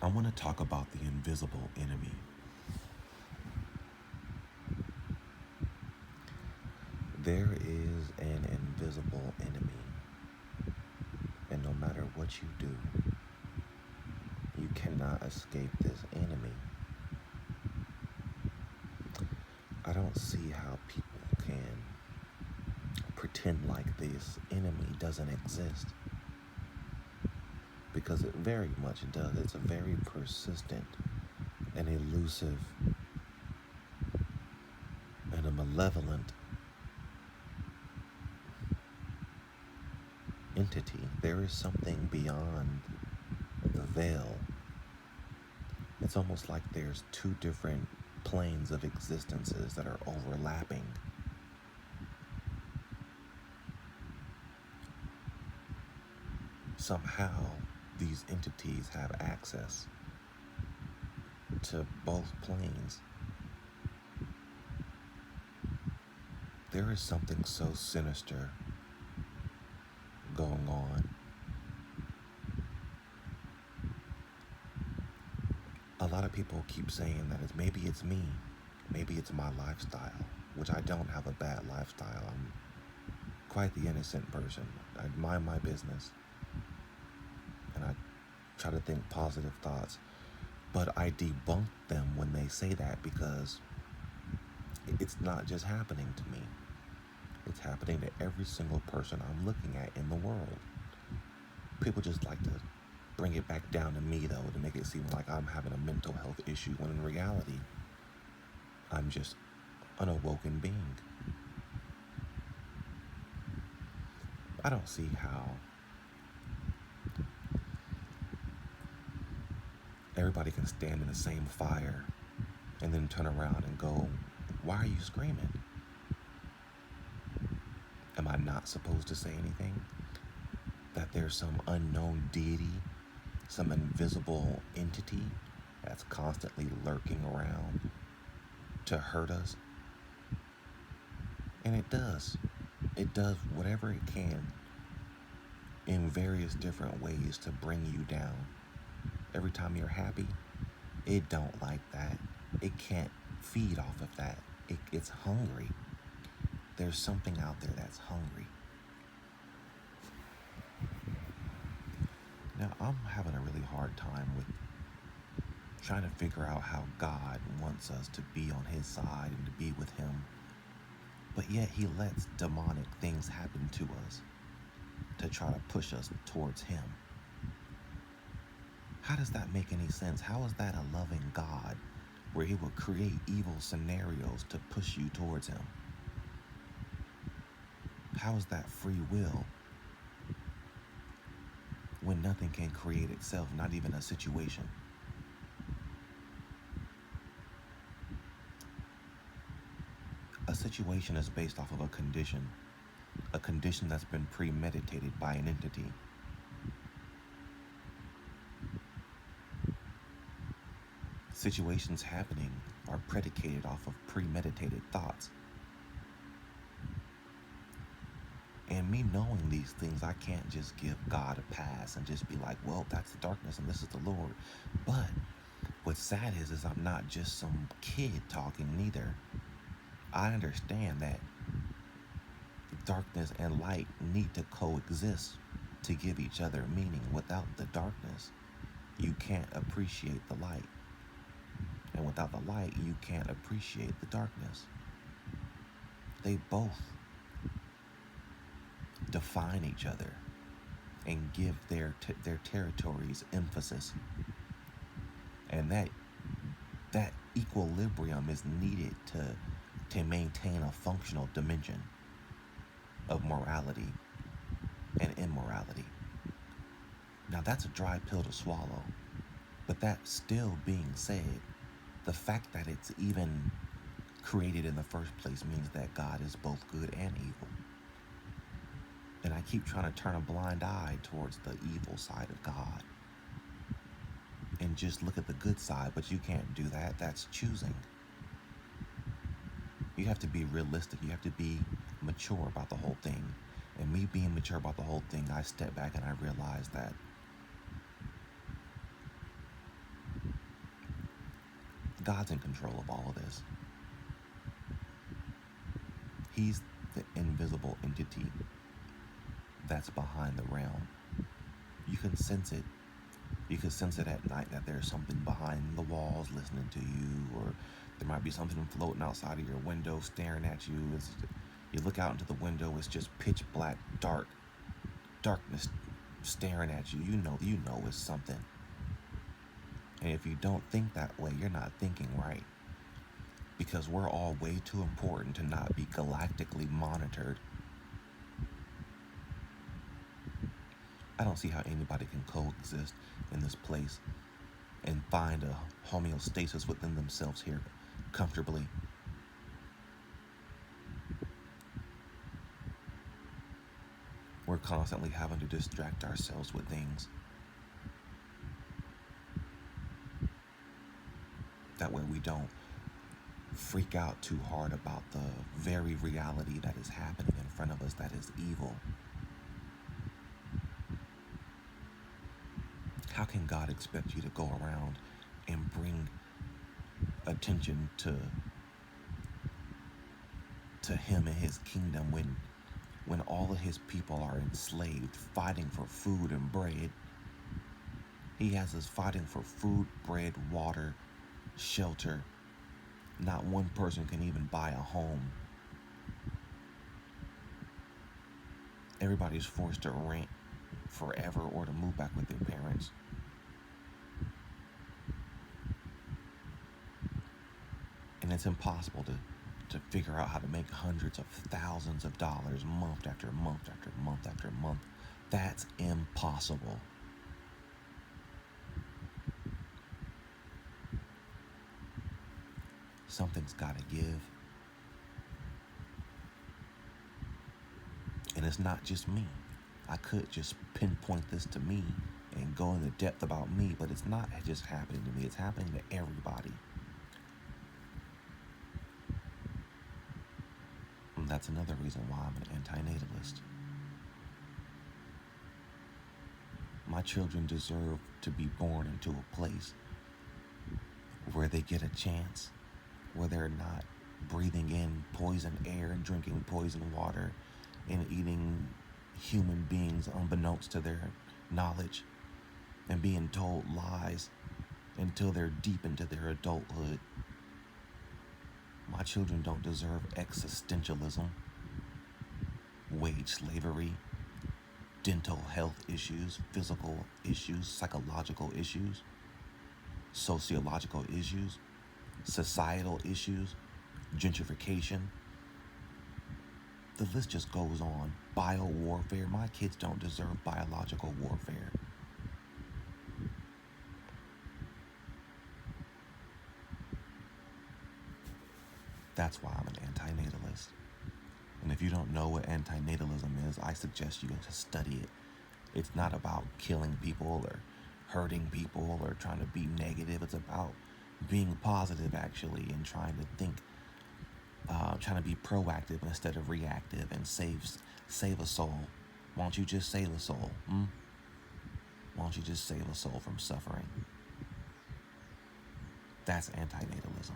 I want to talk about the invisible enemy. There is an invisible enemy, and no matter what you do, you cannot escape this enemy. I don't see how people can pretend like this enemy doesn't exist because it very much does. It's a very persistent and elusive and a malevolent entity. There is something beyond the veil. It's almost like there's two different planes of existences that are overlapping. Somehow, these entities have access to both planes. There is something so sinister going on. A lot of people keep saying that maybe it's me, maybe it's my lifestyle, which I don't have a bad lifestyle. I'm quite the innocent person. I mind my business and I try to think positive thoughts, but I debunk them when they say that because it's not just happening to me. It's happening to every single person I'm looking at in the world. People just like to bring it back down to me, though, to make it seem like I'm having a mental health issue, when in reality, I'm just an awoken being. I don't see how everybody can stand in the same fire and then turn around and go, why are you screaming? Am I not supposed to say anything? That there's some unknown deity, some invisible entity that's constantly lurking around to hurt us? And it does. It does whatever it can in various different ways to bring you down. Every time you're happy, it don't like that. It can't feed off of that. It's hungry. There's something out there that's hungry. Now, I'm having a really hard time with trying to figure out how God wants us to be on his side and to be with him, but yet he lets demonic things happen to us to try to push us towards him. How does that make any sense? How is that a loving God where he will create evil scenarios to push you towards him? How is that free will when nothing can create itself, not even a situation? A situation is based off of a condition that's been premeditated by an entity. Situations happening are predicated off of premeditated thoughts. And me knowing these things, I can't just give God a pass and just be like, well, that's the darkness and this is the Lord. But what's sad is I'm not just some kid talking neither. I understand that darkness and light need to coexist to give each other meaning. Without the darkness, you can't appreciate the light. And without the light, you can't appreciate the darkness. They both define each other and give their territories emphasis. And that equilibrium is needed to maintain a functional dimension of morality and immorality. Now, that's a dry pill to swallow, but that still being said, the fact that it's even created in the first place means that God is both good and evil. And I keep trying to turn a blind eye towards the evil side of God and just look at the good side, but you can't do that. That's choosing. You have to be realistic. You have to be mature about the whole thing. And me being mature about the whole thing, I step back and I realize that God's in control of all of this. He's the invisible entity that's behind the realm. You can sense it. You can sense it at night that there's something behind the walls listening to you, or there might be something floating outside of your window staring at you. You look out into the window, it's just pitch black, darkness staring at you. You know it's something. And if you don't think that way, you're not thinking right. Because we're all way too important to not be galactically monitored. I don't see how anybody can coexist in this place and find a homeostasis within themselves here comfortably. We're constantly having to distract ourselves with things. That way we don't freak out too hard about the very reality that is happening in front of us that is evil. How can God expect you to go around and bring attention to him and his kingdom when all of his people are enslaved, fighting for food and bread? He has us fighting for food, bread, water, shelter. Not one person can even buy a home. Everybody's forced to rent forever or to move back with their parents. And it's impossible to figure out how to make hundreds of thousands of dollars month after month after month after month. That's impossible. Something's got to give. And it's not just me. I could just pinpoint this to me and go into depth about me, but it's not just happening to me. It's happening to everybody. And that's another reason why I'm an antinatalist. My children deserve to be born into a place where they get a chance, where they're not breathing in poison air and drinking poison water and eating human beings unbeknownst to their knowledge and being told lies until they're deep into their adulthood. My children don't deserve existentialism, wage slavery, dental health issues, physical issues, psychological issues, sociological issues, societal issues, gentrification. The list just goes on. Bio-warfare. My kids don't deserve biological warfare. That's why I'm an antinatalist. And if you don't know what antinatalism is, I suggest you to study it. It's not about killing people or hurting people or trying to be negative. It's about being positive, actually, and trying to think, trying to be proactive instead of reactive and save a soul. Why don't you just save a soul? Why don't you just save a soul from suffering? That's antinatalism.